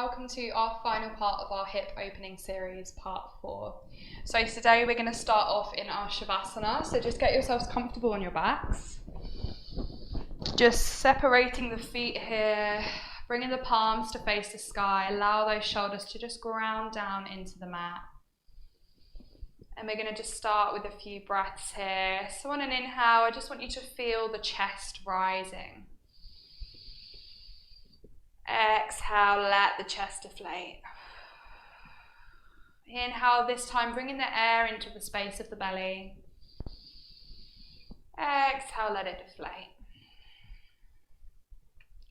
welcome to our final part of our hip opening series, part 4. So today we're going to start off in our Shavasana, so just get yourselves comfortable on your backs. Just separating the feet here, bringing the palms to face the sky, allow those shoulders to just ground down into the mat. And we're going to just start with a few breaths here. So on an inhale, I just want you to feel the chest rising. Exhale, let the chest deflate. Inhale this time, bringing the air into the space of the belly. Exhale, let it deflate.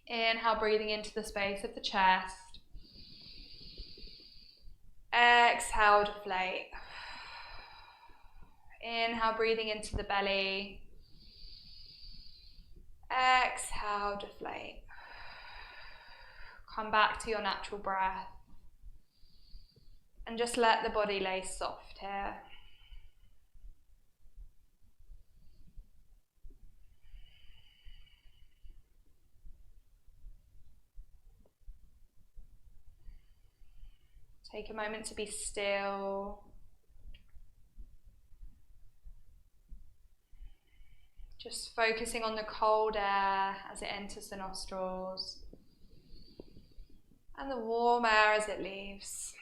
Inhale, breathing into the space of the chest. Exhale, deflate. Inhale, breathing into the belly. Exhale, deflate. Come back to your natural breath. And just let the body lay soft here. Take a moment to be still. Just focusing on the cold air as it enters the nostrils and the warm air as it leaves.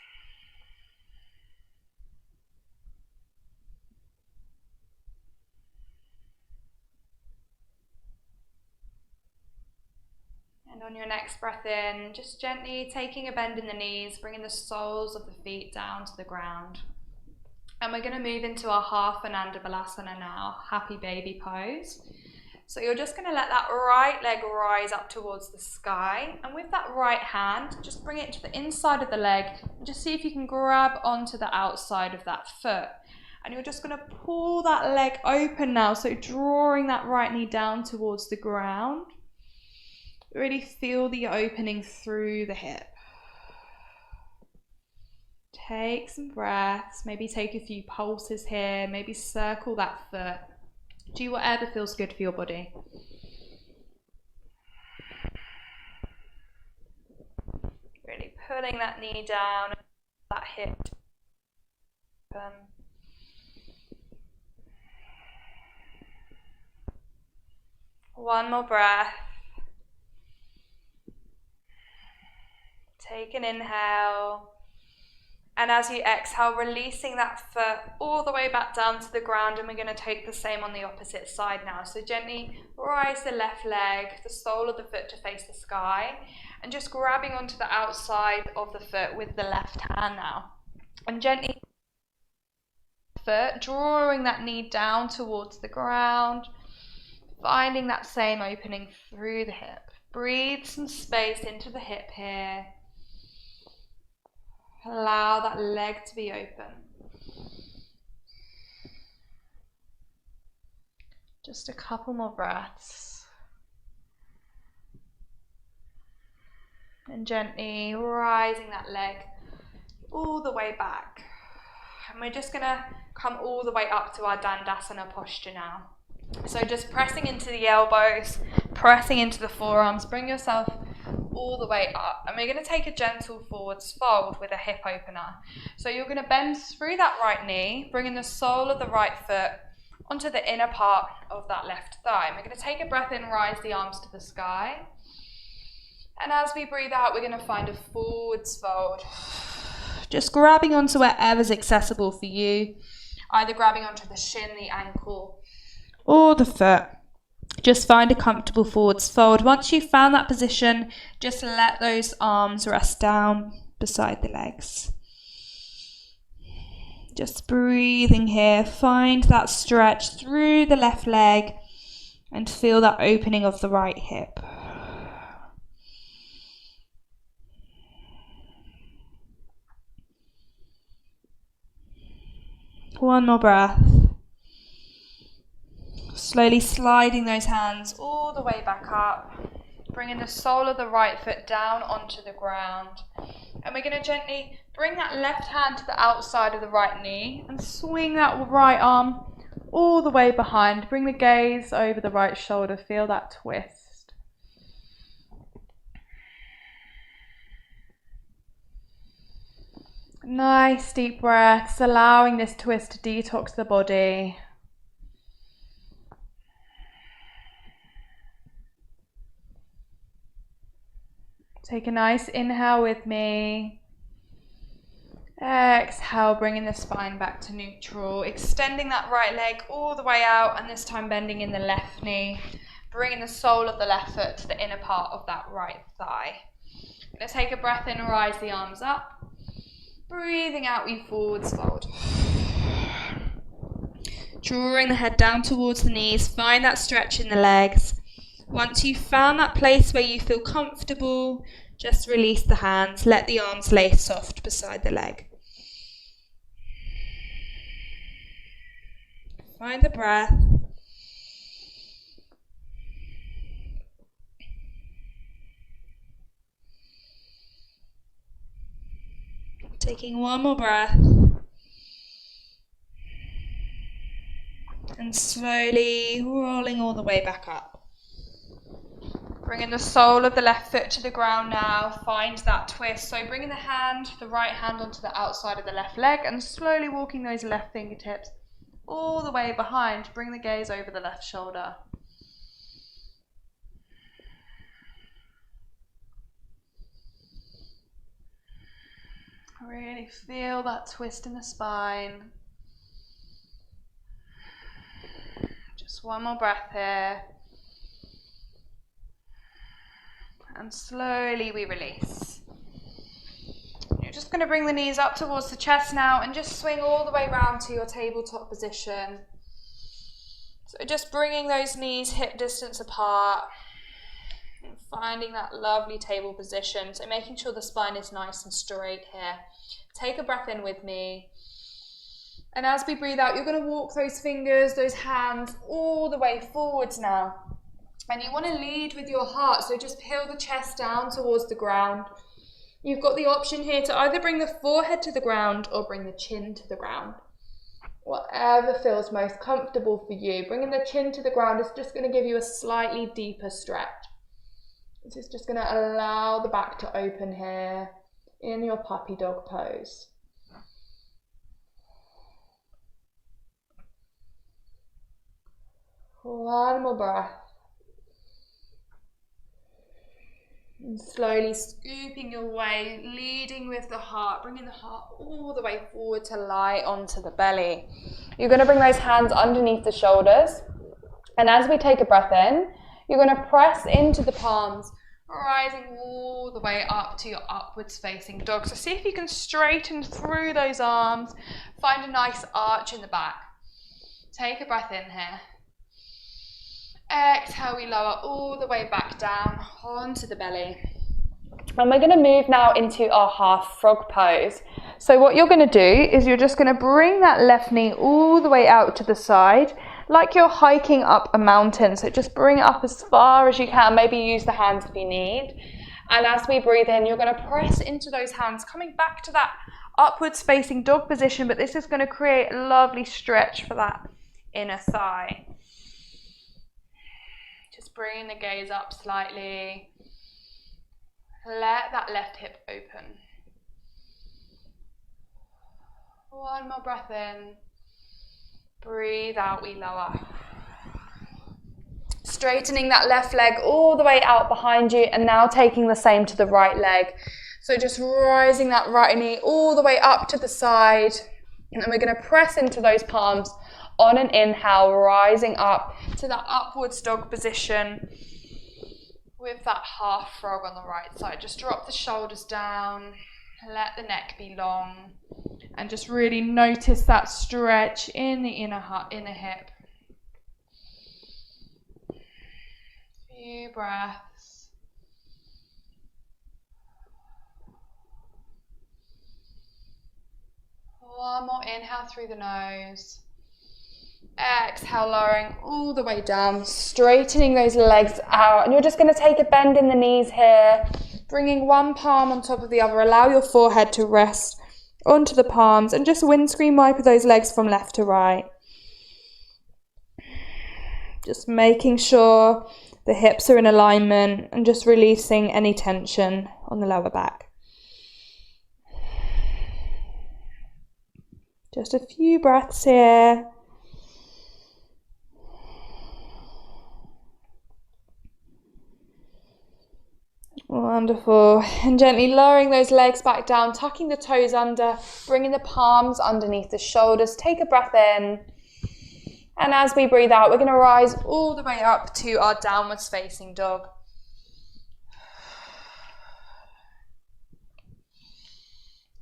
And on your next breath in, just gently taking a bend in the knees, bringing the soles of the feet down to the ground. And we're going to move into our half Ananda Balasana now, happy baby pose. So you're just going to let that right leg rise up towards the sky. And with that right hand, just bring it to the inside of the leg and just see if you can grab onto the outside of that foot. And you're just going to pull that leg open now, so drawing that right knee down towards the ground. Really feel the opening through the hip. Take some breaths, maybe take a few pulses here, maybe circle that foot. Do whatever feels good for your body. Really pulling that knee down, that hip open. One more breath. Take an inhale. And as you exhale, releasing that foot all the way back down to the ground, and we're going to take the same on the opposite side now. So gently rise the left leg, the sole of the foot to face the sky, and just grabbing onto the outside of the foot with the left hand now. And gently foot, drawing that knee down towards the ground, finding that same opening through the hip. Breathe some space into the hip here. Allow that leg to be open. Just a couple more breaths. And gently rising that leg all the way back. And we're just going to come all the way up to our Dandasana posture now. So just pressing into the elbows, pressing into the forearms, bring yourself all the way up, and we're going to take a gentle forwards fold with a hip opener. So you're going to bend through that right knee, bringing the sole of the right foot onto the inner part of that left thigh. And we're going to take a breath in, rise the arms to the sky, and as we breathe out, we're going to find a forwards fold, just grabbing onto wherever's accessible for you, either grabbing onto the shin, the ankle, or the foot. Just find a comfortable forwards fold. Once you've found that position, just let those arms rest down beside the legs. Just breathing here. Find that stretch through the left leg and feel that opening of the right hip. One more breath. Slowly sliding those hands all the way back up, bringing the sole of the right foot down onto the ground. And we're going to gently bring that left hand to the outside of the right knee and swing that right arm all the way behind. Bring the gaze over the right shoulder, feel that twist. Nice deep breaths, allowing this twist to detox the body. Take a nice inhale with me. Exhale, bringing the spine back to neutral. Extending that right leg all the way out, and this time bending in the left knee. Bringing the sole of the left foot to the inner part of that right thigh. I'm going to take a breath in, rise the arms up. Breathing out, we forwards fold. Drawing the head down towards the knees. Find that stretch in the legs. Once you've found that place where you feel comfortable, just release the hands. Let the arms lay soft beside the leg. Find the breath. Taking one more breath. And slowly rolling all the way back up. Bringing the sole of the left foot to the ground now. Find that twist. So bringing the right hand onto the outside of the left leg and slowly walking those left fingertips all the way behind. Bring the gaze over the left shoulder. Really feel that twist in the spine. Just one more breath here. And slowly we release. You're just going to bring the knees up towards the chest now and just swing all the way round to your tabletop position. So just bringing those knees hip distance apart and finding that lovely table position. So making sure the spine is nice and straight here. Take a breath in with me. And as we breathe out, you're going to walk those fingers, those hands all the way forwards now. And you want to lead with your heart, so just peel the chest down towards the ground. You've got the option here to either bring the forehead to the ground or bring the chin to the ground. Whatever feels most comfortable for you. Bringing the chin to the ground is just going to give you a slightly deeper stretch. This is just going to allow the back to open here in your puppy dog pose. One more breath. And slowly scooping your way, leading with the heart, bringing the heart all the way forward to lie onto the belly. You're going to bring those hands underneath the shoulders. And as we take a breath in, you're going to press into the palms, rising all the way up to your upwards facing dog. So see if you can straighten through those arms. Find a nice arch in the back. Take a breath in here. Exhale, we lower all the way back down onto the belly. And we're going to move now into our half frog pose. So what you're going to do is you're just going to bring that left knee all the way out to the side, like you're hiking up a mountain. So just bring it up as far as you can. Maybe use the hands if you need. And as we breathe in, you're going to press into those hands, coming back to that upwards facing dog position. But this is going to create a lovely stretch for that inner thigh. Just bringing the gaze up slightly. Let that left hip open. One more breath in. Breathe out, we lower. Straightening that left leg all the way out behind you, and now taking the same to the right leg. So just rising that right knee all the way up to the side. And then we're going to press into those palms. On an inhale, rising up to that upwards dog position with that half frog on the right side. Just drop the shoulders down, let the neck be long, and just really notice that stretch in the inner hip. Few breaths. One more inhale through the nose. Exhale, lowering all the way down, straightening those legs out. And you're just going to take a bend in the knees here, bringing one palm on top of the other. Allow your forehead to rest onto the palms and just windscreen wipe those legs from left to right. Just making sure the hips are in alignment and just releasing any tension on the lower back. Just a few breaths here. Wonderful. And gently lowering those legs back down, tucking the toes under, bringing the palms underneath the shoulders. Take a breath in. And as we breathe out, we're going to rise all the way up to our downwards facing dog.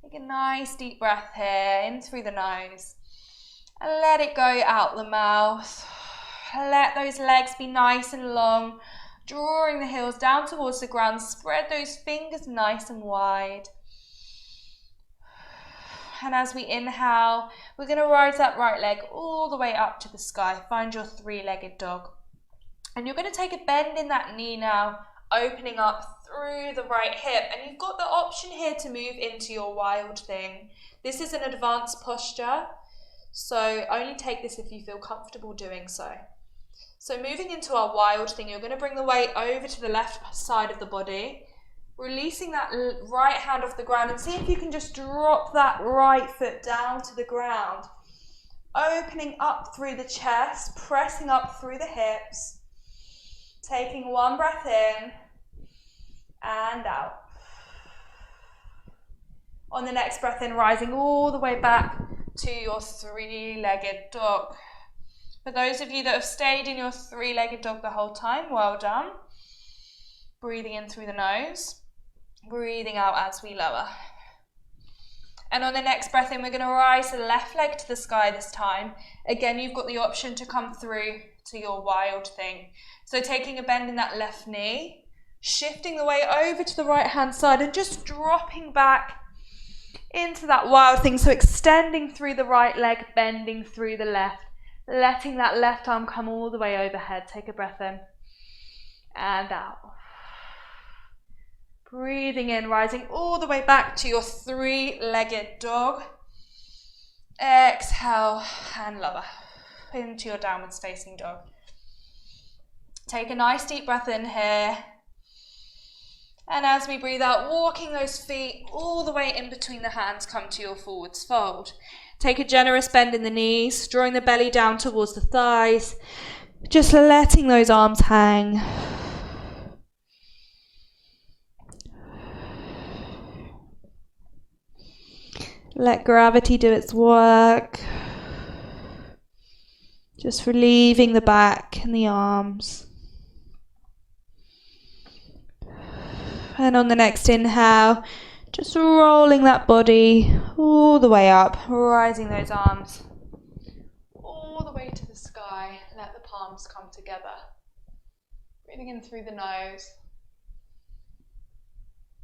Take a nice deep breath here, in through the nose. And let it go out the mouth. Let those legs be nice and long, drawing the heels down towards the ground. Spread those fingers nice and wide. And as we inhale, we're going to rise that right leg all the way up to the sky. Find your three-legged dog. And you're going to take a bend in that knee now, opening up through the right hip. And you've got the option here to move into your wild thing. This is an advanced posture, so only take this if you feel comfortable doing so. So moving into our wild thing, you're going to bring the weight over to the left side of the body, releasing that right hand off the ground, and see if you can just drop that right foot down to the ground. Opening up through the chest, pressing up through the hips. Taking one breath in and out. On the next breath in, rising all the way back to your three-legged dog. For those of you that have stayed in your three-legged dog the whole time, well done. Breathing in through the nose, breathing out as we lower. And on the next breath in, we're going to rise the left leg to the sky this time. Again, you've got the option to come through to your wild thing. So taking a bend in that left knee, shifting the weight over to the right hand side and just dropping back into that wild thing. So extending through the right leg, bending through the left, letting that left arm come all the way overhead. Take a breath in and out. Breathing in, rising all the way back to your three-legged dog. Exhale and lower into your downwards facing dog. Take a nice deep breath in here. And as we breathe out, walking those feet all the way in between the hands, come to your forwards fold. Take a generous bend in the knees, drawing the belly down towards the thighs. Just letting those arms hang. Let gravity do its work. Just relieving the back and the arms. And on the next inhale, just rolling that body all the way up, rising those arms all the way to the sky. Let the palms come together. Breathing in through the nose.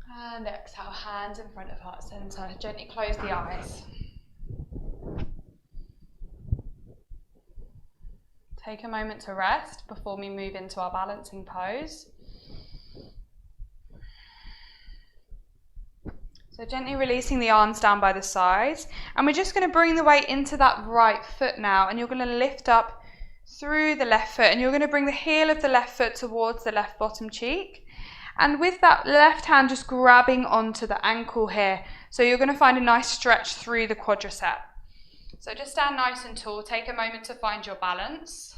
And exhale, hands in front of heart center. Gently close the eyes. Take a moment to rest before we move into our balancing pose. So gently releasing the arms down by the sides. And we're just going to bring the weight into that right foot now. And you're going to lift up through the left foot. And you're going to bring the heel of the left foot towards the left bottom cheek. And with that left hand just grabbing onto the ankle here. So you're going to find a nice stretch through the quadricep. So just stand nice and tall. Take a moment to find your balance.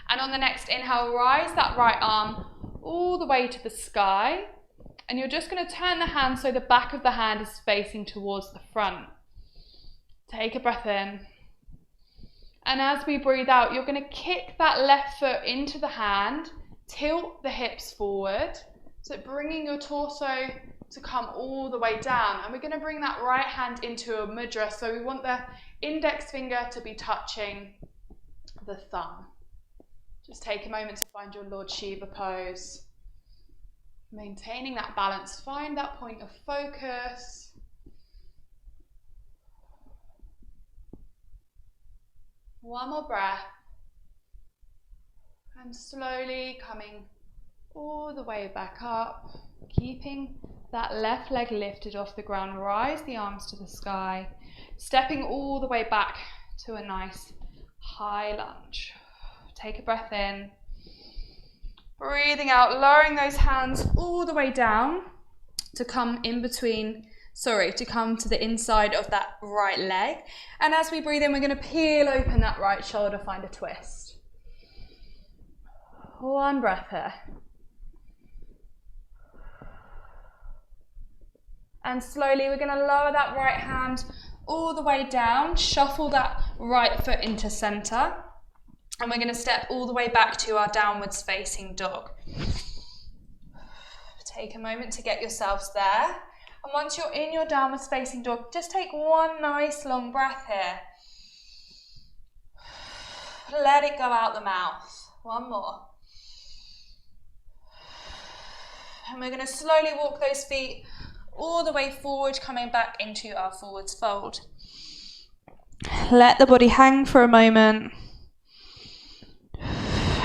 And on the next inhale, rise that right arm all the way to the sky. And you're just going to turn the hand so the back of the hand is facing towards the front. Take a breath in. And as we breathe out, you're going to kick that left foot into the hand, tilt the hips forward, so bringing your torso to come all the way down. And we're going to bring that right hand into a mudra, so we want the index finger to be touching the thumb. Just take a moment to find your Lord Shiva pose. Maintaining that balance, find that point of focus. One more breath, and slowly coming all the way back up, keeping that left leg lifted off the ground. Rise the arms to the sky, stepping all the way back to a nice high lunge. Take a breath in, breathing out, lowering those hands all the way down to come in between to come to the inside of that right leg. And as we breathe in, we're going to peel open that right shoulder, find a twist. One breath here. And slowly we're going to lower that right hand all the way down, shuffle that right foot into center, and we're going to step all the way back to our downwards facing dog. Take a moment to get yourselves there. And once you're in your downwards facing dog, just take one nice long breath here. Let it go out the mouth. One more. And we're going to slowly walk those feet all the way forward, coming back into our forwards fold. Let the body hang for a moment.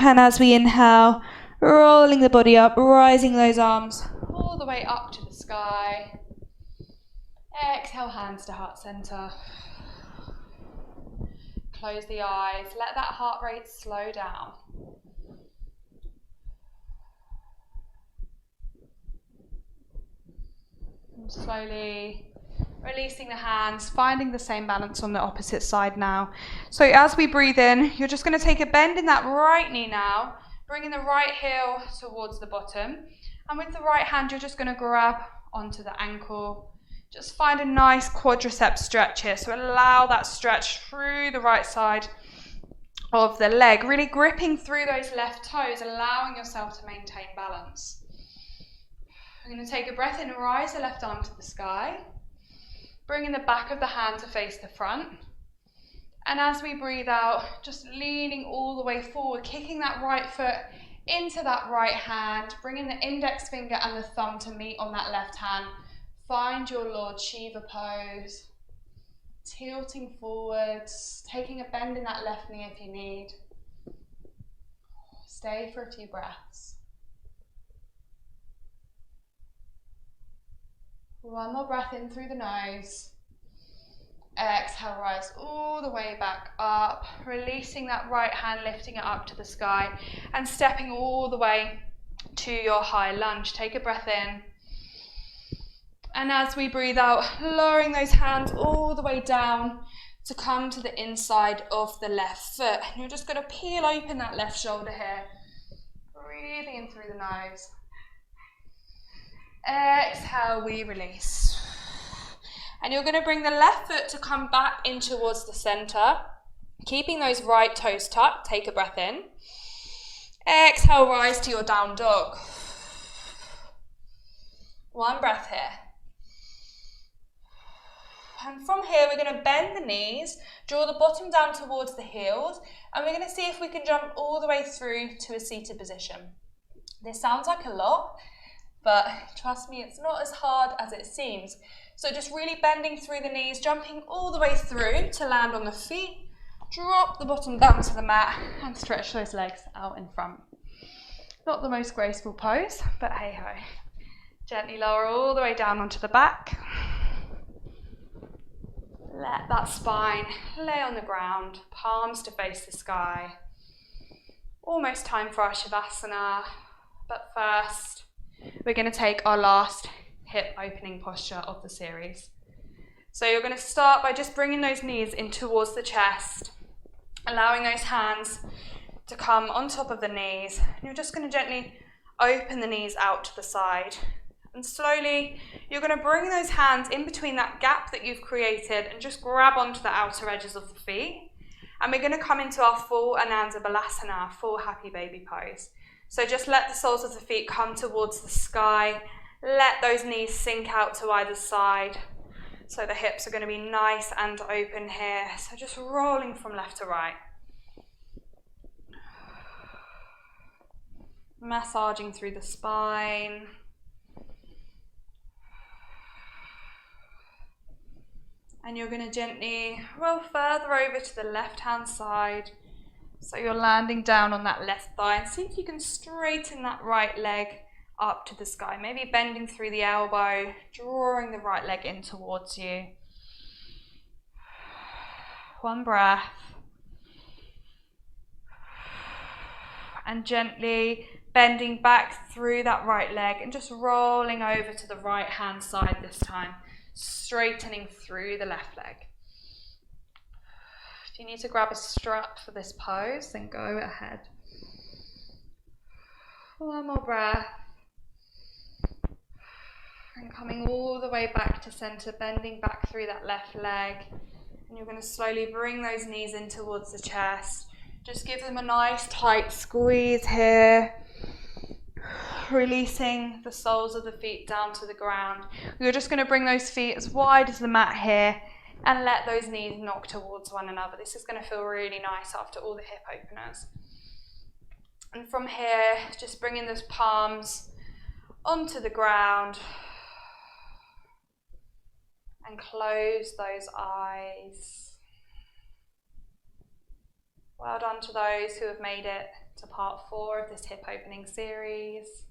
And as we inhale, rolling the body up, rising those arms all the way up to the sky. Exhale, hands to heart center. Close the eyes, let that heart rate slow down. And slowly releasing the hands, finding the same balance on the opposite side now. So as we breathe in, you're just going to take a bend in that right knee now, bringing the right heel towards the bottom. And with the right hand, you're just going to grab onto the ankle. Just find a nice quadricep stretch here. So allow that stretch through the right side of the leg, really gripping through those left toes, allowing yourself to maintain balance. We're going to take a breath in and rise the left arm to the sky, bringing the back of the hand to face the front. And as we breathe out, just leaning all the way forward, kicking that right foot into that right hand, bringing the index finger and the thumb to meet on that left hand. Find your Lord Shiva pose, tilting forwards, taking a bend in that left knee if you need. Stay for a few breaths. One more breath in through the nose. Exhale, rise all the way back up, releasing that right hand, lifting it up to the sky and stepping all the way to your high lunge. Take a breath in. And as we breathe out, lowering those hands all the way down to come to the inside of the left foot. And you're just going to peel open that left shoulder here, breathing in through the nose. Exhale, we release. And you're going to bring the left foot to come back in towards the center, keeping those right toes tucked. Take a breath in. Exhale, rise to your down dog. One breath here. And from here, we're going to bend the knees, draw the bottom down towards the heels, and we're going to see if we can jump all the way through to a seated position. This sounds like a lot, but trust me, it's not as hard as it seems. So just really bending through the knees, jumping all the way through to land on the feet, drop the bottom down to the mat and stretch those legs out in front. Not the most graceful pose, but hey ho. Gently lower all the way down onto the back. Let that spine lay on the ground, palms to face the sky. Almost time for our Shavasana, but first we're going to take our last hip opening posture of the series. So you're going to start by just bringing those knees in towards the chest, allowing those hands to come on top of the knees. And you're just going to gently open the knees out to the side. And slowly, you're going to bring those hands in between that gap that you've created and just grab onto the outer edges of the feet. And we're going to come into our full Ananda Balasana, full happy baby pose. So just let the soles of the feet come towards the sky. Let those knees sink out to either side. So the hips are going to be nice and open here. So just rolling from left to right. Massaging through the spine. And you're going to gently roll further over to the left-hand side. So you're landing down on that left thigh. And see if you can straighten that right leg up to the sky. Maybe bending through the elbow, drawing the right leg in towards you. One breath. And gently bending back through that right leg and just rolling over to the right-hand side this time. straightening through the left leg. If you need to grab a strap for this pose, then go ahead. One more breath. And coming all the way back to center, bending back through that left leg. And you're going to slowly bring those knees in towards the chest. Just give them a nice tight squeeze here. Releasing the soles of the feet down to the ground. You're just going to bring those feet as wide as the mat here and let those knees knock towards one another. This is going to feel really nice after all the hip openers. And from here, just bringing those palms onto the ground and close those eyes. Well done to those who have made it to part 4 of this hip opening series.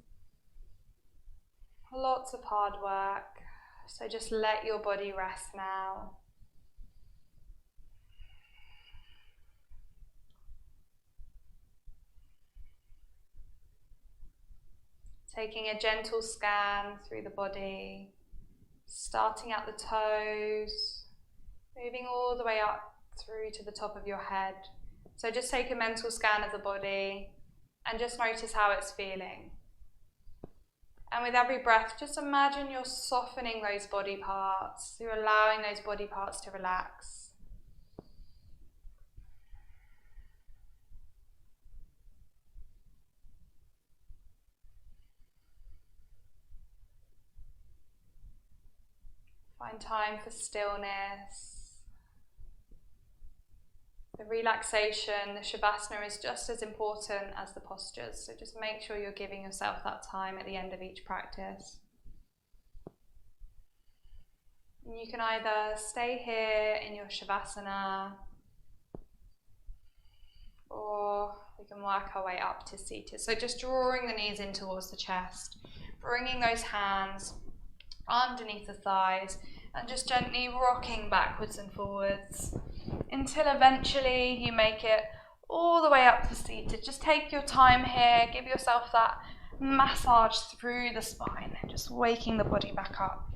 Lots of hard work, so just let your body rest now. Taking a gentle scan through the body, starting at the toes, moving all the way up through to the top of your head. So just take a mental scan of the body and just notice how it's feeling. And with every breath, just imagine you're softening those body parts. You're allowing those body parts to relax. Find time for stillness. The relaxation, the Shavasana is just as important as the postures, so just make sure you're giving yourself that time at the end of each practice. And you can either stay here in your Shavasana, or we can work our way up to seated. So just drawing the knees in towards the chest, bringing those hands underneath the thighs, and just gently rocking backwards and forwards until eventually you make it all the way up to seated. Just take your time here, give yourself that massage through the spine and just waking the body back up,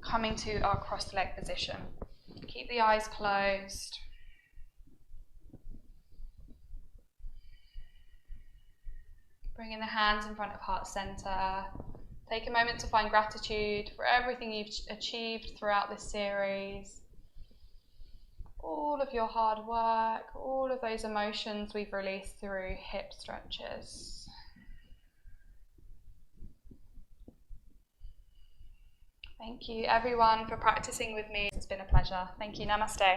coming to our crossed leg position. Keep the eyes closed. Bringing the hands in front of heart center. Take a moment to find gratitude for everything you've achieved throughout this series. All of your hard work, all of those emotions we've released through hip stretches. Thank you everyone for practicing with me. It's been a pleasure. Thank you. Namaste.